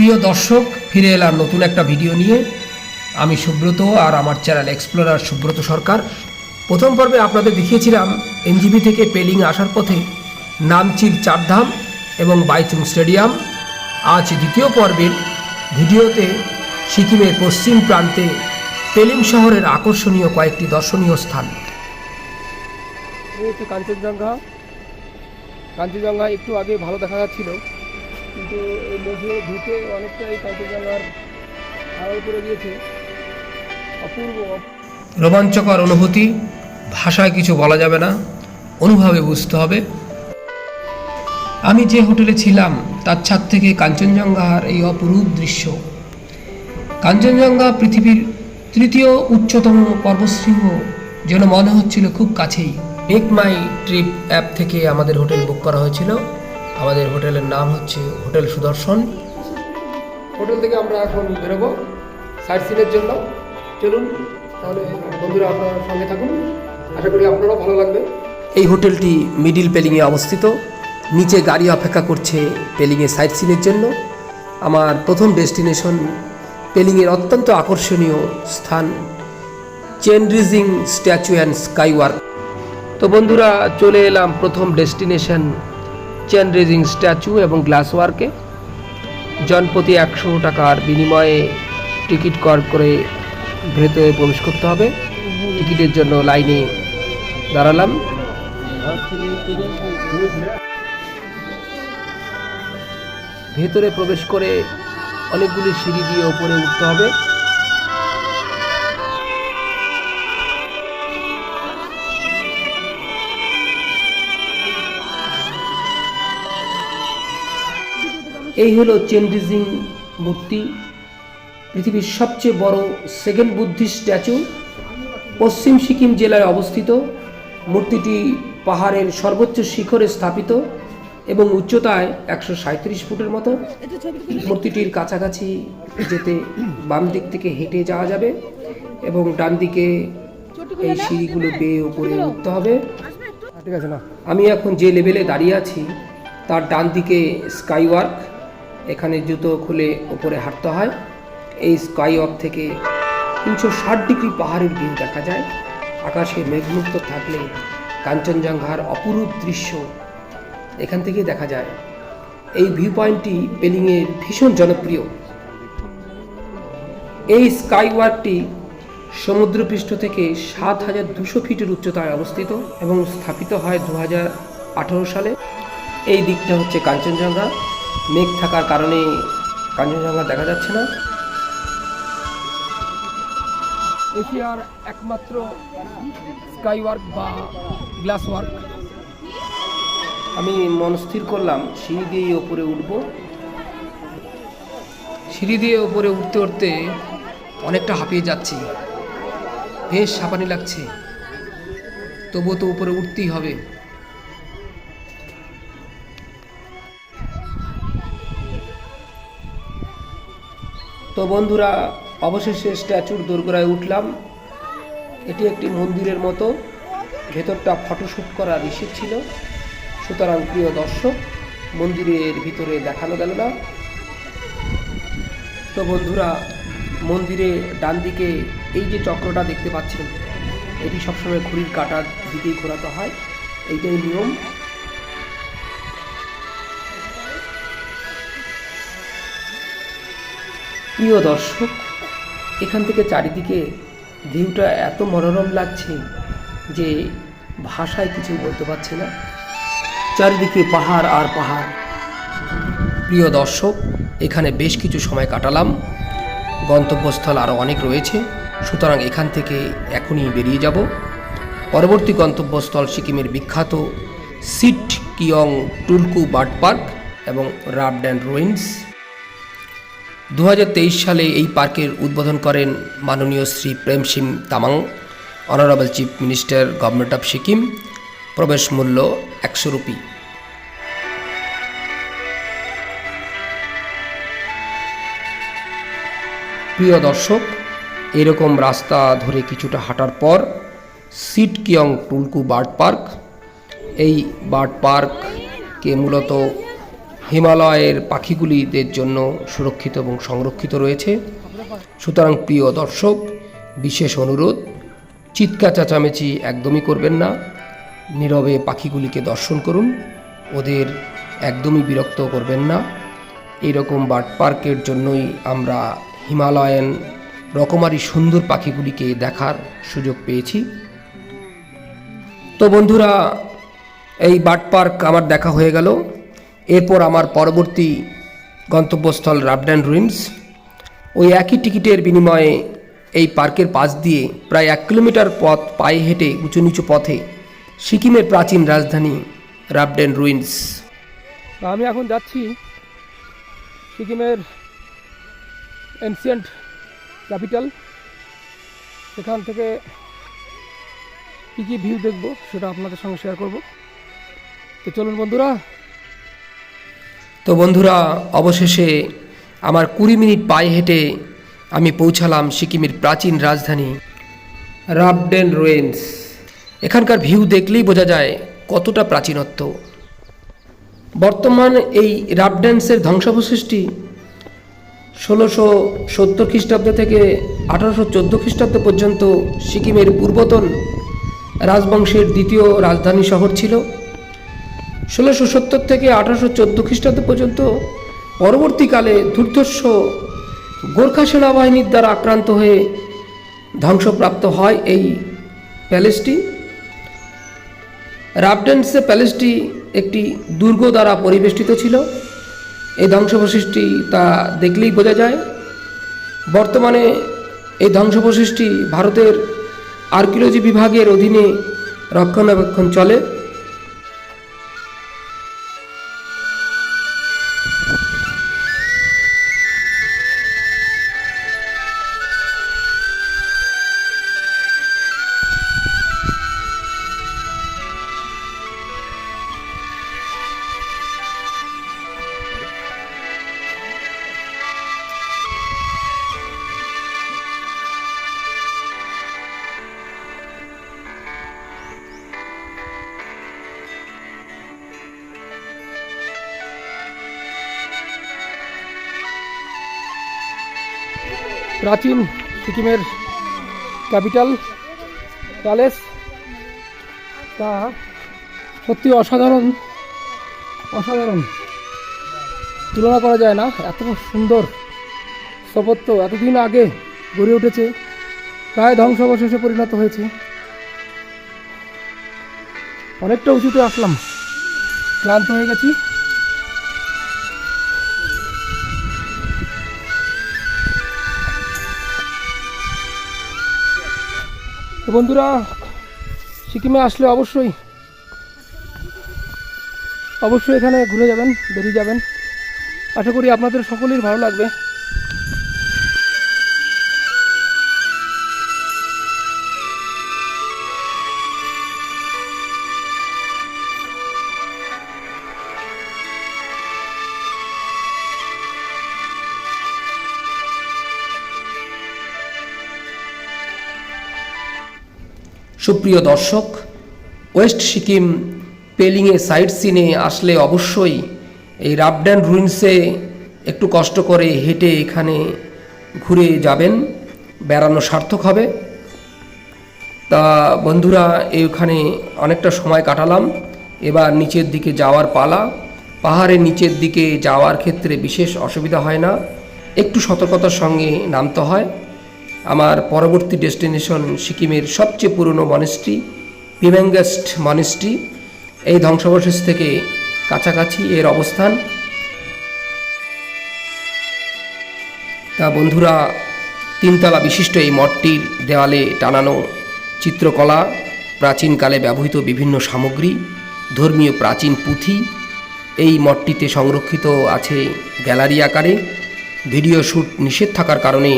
প্রিয় দর্শক, ফিরে এলাম নতুন একটা ভিডিও নিয়ে। আমি সুব্রত আর আমার চ্যানেল এক্সপ্লোরার সুব্রত সরকার। প্রথম পর্বে আপনাদের দেখিয়েছিলাম এনজিপি থেকে পেলিং আসার পথে নামচির চারধাম এবং বাইচুং স্টেডিয়াম। আজ দ্বিতীয় পর্বের ভিডিওতে সিকিমের পশ্চিম প্রান্তে পেলিং শহরের আকর্ষণীয় কয়েকটি দর্শনীয় স্থান। কাঞ্চনজঙ্ঘা একটু আগে ভালো দেখা যাচ্ছিল, কিন্তু এই মেঘে ধুতে অনেকটাই কাঞ্চনজঙ্ঘার আড়াল করে দিয়েছে। অপূর্ব রোমাঞ্চকর অনুভূতি, ভাষায় কিছু বলা যাবে না, অনুভবে বুঝতে হবে। আমি যে হোটেলে ছিলাম তার ছাদ থেকে কাঞ্চনজঙ্ঘার এই অপরূপ দৃশ্য। কাঞ্চনজঙ্ঘা পৃথিবীর তৃতীয় উচ্চতম পর্বতশৃঙ্গ যেন মনে হচ্ছিল খুব কাছেই। মেক মাই ট্রিপ অ্যাপ থেকে আমাদের হোটেল বুক করা হয়েছিল। আমাদের হোটেলের নাম হচ্ছে হোটেল সুদর্শন। হোটেল থেকে আমরা এখন বেরোবো সাইট সিনের জন্য। চলুন তাহলে বন্ধুরা, আপনারা সঙ্গে থাকুন, আশা করি আপনারাও ভালো লাগবে। এই হোটেলটি মিডিল পেলিংয়ে অবস্থিত। নিচে গাড়ি অপেক্ষা করছে পেলিংয়ে সাইট সিনের জন্য। আমার প্রথম ডেস্টিনেশন পেলিংয়ের অত্যন্ত আকর্ষণীয় স্থান চেনরিজিং স্ট্যাচু অ্যান্ড স্কাইওয়ার্ক। তো বন্ধুরা, চলে এলাম প্রথম ডেস্টিনেশন চেনরিজিং স্ট্যাচু এবং গ্লাস ওয়ার্কে। জনপ্রতি 100 টাকার বিনিময়ে টিকিট কর করে ভেতরে প্রবেশ করতে হবে। টিকিটের জন্য লাইনে দাঁড়ালাম। ভেতরে প্রবেশ করে অনেকগুলি সিঁড়ি দিয়ে উপরে উঠতে হবে। এই হলো চেনরিজিং মূর্তি, পৃথিবীর সবচেয়ে বড় সেকেন্ড বুদ্ধিস্ট স্ট্যাচু। পশ্চিম সিকিম জেলায় অবস্থিত। মূর্তিটি পাহাড়ের সর্বোচ্চ শিখরে স্থাপিত এবং উচ্চতায় 137 ফুটের মতো। মূর্তিটির কাছাকাছি যেতে বাম দিক থেকে হেঁটে যাওয়া যাবে এবং ডান দিকে এই সিঁড়িগুলো বেয়ে উপরে উঠতে হবে। ঠিক আছে না? আমি এখন যে লেভেলে দাঁড়িয়ে আছি তার ডান দিকে স্কাইওয়ার্ক। এখানে জুতো খুলে উপরে হাঁটতে হয়। এই স্কাইওয়াক থেকে 360 ডিগ্রি পাহাড়ের ভিউ দেখা যায়। আকাশে মেঘমুক্ত থাকলে কাঞ্চনজঙ্ঘার অপরূপ দৃশ্য এখান থেকে দেখা যায়। এই ভিউ পয়েন্টটি পেলিংয়ের ভীষণ জনপ্রিয়। এই স্কাইওয়াকটি সমুদ্রপৃষ্ঠ থেকে 7200 ফিটের উচ্চতায় অবস্থিত এবং স্থাপিত হয় 2018 সালে। এই দিকটা হচ্ছে কাঞ্চনজঙ্ঘা। মেঘ থাকার কারণে কাঞ্চনজঙ্ঘা দেখা যাচ্ছে না। এশিয়ার একমাত্র স্কাইওয়ার্ক বা গ্লাস ওয়ার্ক। আমি মনস্থির করলাম সিঁড়ি দিয়ে ওপরে উঠব। সিঁড়ি দিয়ে ওপরে উঠতে উঠতে অনেকটা হাঁপিয়ে যাচ্ছি, বেশ হাঁপানি লাগছে, তবুও তো উপরে উঠতেই হবে। তো বন্ধুরা, অবশেষে স্ট্যাচুর দোরগোড়ায় উঠলাম। এটি একটি মন্দিরের মতো, ভেতরটা ফটোশ্যুট করা নিষেধ ছিল, সুতরাং প্রিয় দর্শক মন্দিরের ভিতরে দেখানো গেল না। তো বন্ধুরা, মন্দিরে ডান দিকে এই যে চক্রটা দেখতে পাচ্ছেন, এটি সবসময় ঘড়ির কাঁটার দিকেই ঘোরাতে হয়, এইটাই নিয়ম। প্রিয় দর্শক, এখান থেকে চারিদিকে ভিউটা এত মনোরম লাগছে যে ভাষায় কিছু বলতে পারছি না। চারিদিকে পাহাড় আর পাহাড়। প্রিয় দর্শক, এখানে বেশ কিছু সময় কাটালাম। গন্তব্যস্থল আরও অনেক রয়েছে, সুতরাং এখান থেকে এখনই বেরিয়ে যাব। পরবর্তী গন্তব্যস্থল সিকিমের বিখ্যাত সিট কিয়ং টুলকু বার্ড পার্ক এবং রাবড্যান্ড রুইন্স। 2023 সালে এই পার্কের উদ্বোধন করেন মাননীয় Shri Prem Singh Tamang, honourable chief minister, government of Sikkim. প্রবেশ মূল্য 100 রুপি। প্রিয় দর্শক, এরকম রাস্তা ধরে কিছুটা হাঁটার পর সিট কিয়ং টুলকু বার্ড পার্ক। এই বার্ড পার্ককে মূলত হিমালয়ের পাখিগুলিদের জন্য সুরক্ষিত এবং সংরক্ষিত রয়েছে। সুতরাং প্রিয় দর্শক, বিশেষ অনুরোধ, চিৎকার চেঁচামেচি একদমই করবেন না, নীরবে পাখিগুলিকে দর্শন করুন, ওদের একদমই বিরক্ত করবেন না। এইরকম বার্ড পার্কের জন্যই আমরা হিমালয়ান রকমারি সুন্দর পাখিগুলিকে দেখার সুযোগ পেয়েছি। তো বন্ধুরা, এই বার্ড পার্ক আমার দেখা হয়ে গেল। এরপর আমার পরবর্তী গন্তব্যস্থল রাবডেন রুইন্স। ওই একই টিকিটের বিনিময়ে এই পার্কের পাশ দিয়ে প্রায় 1 কিলোমিটার পথ পায়ে হেঁটে উঁচু নিচু পথে সিকিমের প্রাচীন রাজধানী রাবডেন রুইন্স। আমি এখন যাচ্ছি সিকিমের এনসিয়েন্ট ক্যাপিটাল। সেখান থেকে কী কী ভিউ দেখব সেটা আপনাদের সঙ্গে শেয়ার করব। তো চলুন বন্ধুরা। তো বন্ধুরা, অবশেষে আমার 20 মিনিট পায়ে হেঁটে আমি পৌঁছালাম সিকিমের প্রাচীন রাজধানী রাবডেন রুইন্স। এখানকার ভিউ দেখলেই বোঝা যায় কতটা প্রাচীনত্ব। বর্তমান এই রাবডেন্সের ধ্বংসাবশেষটি 1670 খ্রিস্টাব্দ থেকে 1814 খ্রিস্টাব্দ পর্যন্ত সিকিমের পূর্বতন রাজবংশের দ্বিতীয় রাজধানী শহর ছিল। 1670 থেকে 1814 খ্রিস্টাব্দ পর্যন্ত পরবর্তীকালে দুর্ধর্ষ গোর্খা সেনাবাহিনীর দ্বারা আক্রান্ত হয়ে ধ্বংসপ্রাপ্ত হয় এই প্যালেসটি। রাবডেন্সে প্যালেসটি একটি দুর্গ দ্বারা পরিবেষ্টিত ছিল। এই ধ্বংসাবশেষটি তা দেখলেই বোঝা যায়। বর্তমানে এই ধ্বংসাবশেষটি ভারতের আর্কিওলজি বিভাগের অধীনে রক্ষণাবেক্ষণ চলে। প্রাচীন সিকিমের ক্যাপিটাল প্যালেস, তা সত্যি অসাধারণ, তুলনা করা যায় না। এত সুন্দর স্থাপত্য এতদিন আগে গড়ে উঠেছে, প্রায় ধ্বংসাবশেষে পরিণত হয়েছে। অনেকটা উঁচুতে আসলাম, ক্লান্ত হয়ে গেছি। বন্ধুরা, সিকিমে আসলে অবশ্যই এখানে ঘুরে যাবেন, বেরিয়ে যাবেন। আশা করি আপনাদের সকলের ভালো লাগবে। সুপ্রিয় দর্শক, ওয়েস্ট সিকিম পেলিংয়ে সাইট সিনে আসলে অবশ্যই এই রাবডেন রুইন্সে একটু কষ্ট করে হেঁটে এখানে ঘুরে যাবেন, বেড়ানো সার্থক হবে। তা বন্ধুরা, এইখানে অনেকটা সময় কাটালাম। এবার নিচের দিকে যাওয়ার পালা। পাহাড়ের নিচের দিকে যাওয়ার ক্ষেত্রে বিশেষ অসুবিধা হয় না, একটু সতর্কতার সঙ্গে নামতে হয়। আমার পরবর্তী ডেস্টিনেশন সিকিমের সবচেয়ে পুরনো মনেস্ট্রি পিমেঙ্গেস্ট মনেস্ট্রি। এই ধ্বংসাবশেষ থেকে কাছাকাছি এর অবস্থান। তা বন্ধুরা, 3 তলা বিশিষ্ট এই মঠটির দেওয়ালে টানানো চিত্রকলা, প্রাচীনকালে ব্যবহৃত বিভিন্ন সামগ্রী, ধর্মীয় প্রাচীন পুঁথি এই মঠটিতে সংরক্ষিত আছে গ্যালারি আকারে। ভিডিও শ্যুট নিষেধ থাকার কারণে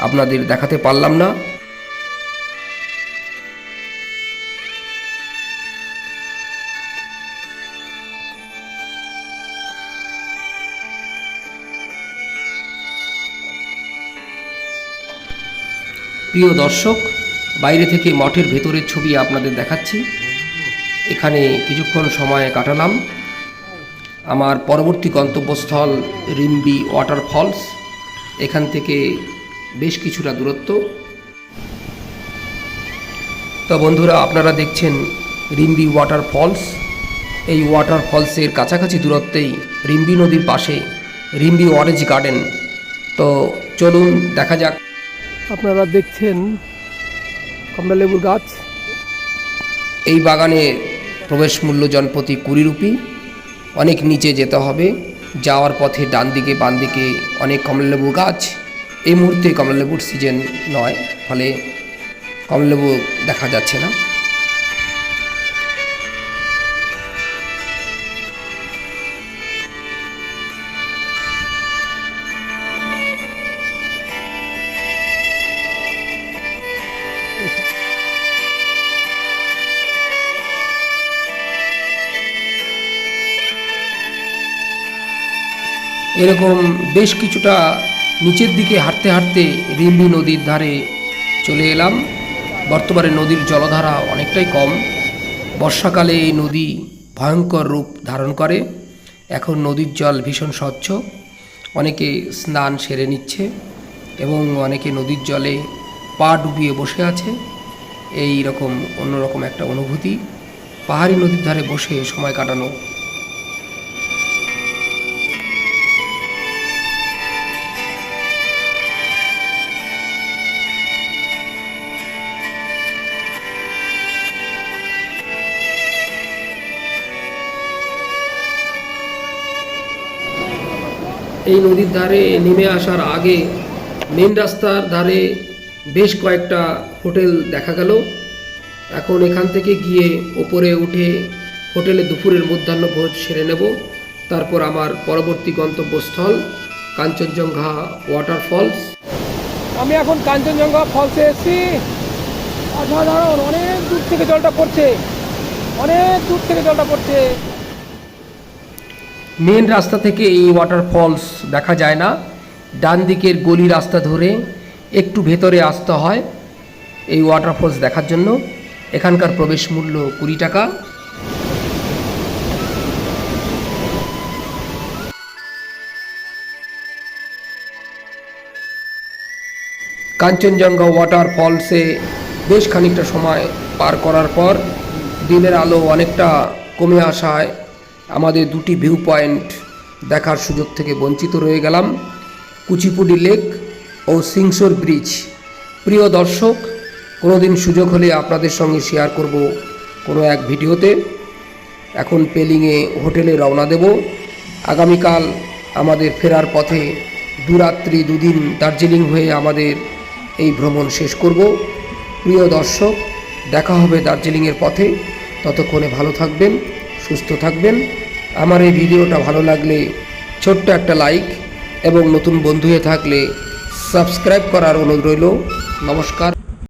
আপনাদের দেখাতে পারলাম না। প্রিয় দর্শক, বাইরে থেকে মঠের ভেতরের ছবি আপনাদের দেখাচ্ছি। এখানে কিছুক্ষণ সময় কাটালাম। আমার পরবর্তী গন্তব্যস্থল রিম্বি ওয়াটারফলস। এখান থেকে বেশ কিছুটা দূরত্ব। তো বন্ধুরা, আপনারা দেখছেন রিম্বি ওয়াটারফলস। এই ওয়াটারফলসের কাছাকাছি দূরত্বেই রিম্বি নদীর পাশে রিম্বি অরেঞ্জ গার্ডেন। তো চলুন দেখা যাক। আপনারা দেখছেন কমলালেবুর গাছ। এই বাগানে প্রবেশ মূল্য জনপ্রতি 20 রুপি। অনেক নিচে যেতে হবে। যাওয়ার পথে ডান দিকে বাম দিকে অনেক কমলালেবু গাছ। এই মুহূর্তে কমলালেবুর সিজন নয়, ফলে কমলালেবু দেখা যাচ্ছে না। এরকম বেশ কিছুটা নিচের দিকে হাঁটতে হাঁটতে রিম্বি নদীর ধারে চলে এলাম। বর্তমানে নদীর জলধারা অনেকটাই কম। বর্ষাকালে এই নদী ভয়ঙ্কর রূপ ধারণ করে। এখন নদীর জল ভীষণ স্বচ্ছ। অনেকে স্নান সেরে নিচ্ছে এবং অনেকে নদীর জলে পা ডুবিয়ে বসে আছে। এই রকম অন্যরকম একটা অনুভূতি পাহাড়ি নদীর ধারে বসে সময় কাটানো। এই নদীর ধারে নেমে আসার আগে মেন রাস্তার ধারে বেশ কয়েকটা হোটেল দেখা গেল। এখন এখান থেকে গিয়ে ওপরে উঠে হোটেলে দুপুরের মধ্যাহ্নভোজ সেরে নেব। তারপর আমার পরবর্তী গন্তব্যস্থল কাঞ্চনজঙ্ঘা ওয়াটারফলস। আমি এখন কাঞ্চনজঙ্ঘা ফলসে এসেছি। অসাধারণ, অনেক দূর থেকে জলটা পড়ছে, অনেক দূর থেকে জলটা পড়ছে। মেন রাস্তা থেকে এই ওয়াটারফলস দেখা যায় না। ডান দিকের গলি রাস্তা ধরে একটু ভেতরে আসতে হয় এই ওয়াটারফলস দেখার জন্য। এখানকার প্রবেশ মূল্য 20 টাকা। কাঞ্চনজঙ্ঘা ওয়াটারফলসে বেশ খানিকটা সময় পার করার পর দিনের আলো অনেকটা কমে আসায় আমাদের দুটি ভিউ পয়েন্ট দেখার সুযোগ থেকে বঞ্চিত রয়ে গেলাম, কুচিপুডি লেক ও সিংসোর ব্রিজ। প্রিয় দর্শক, কোনোদিন সুযোগ হলে আপনাদের সঙ্গে শেয়ার করব কোনো এক ভিডিওতে। এখন পেলিংয়ে হোটেলে রওনা দেব। আগামীকাল আমাদের ফেরার পথে দুরাত্রি 2 দিন দার্জিলিং হয়ে আমাদের এই ভ্রমণ শেষ করব। প্রিয় দর্শক, দেখা হবে দার্জিলিংয়ের পথে। ততক্ষণে ভালো থাকবেন, সুস্থ থাকবেন। আমার এই ভিডিওটা ভালো লাগলে ছোট্ট একটা লাইক এবং নতুন বন্ধু হয়ে থাকলে সাবস্ক্রাইব করার অনুরোধ রইল। নমস্কার।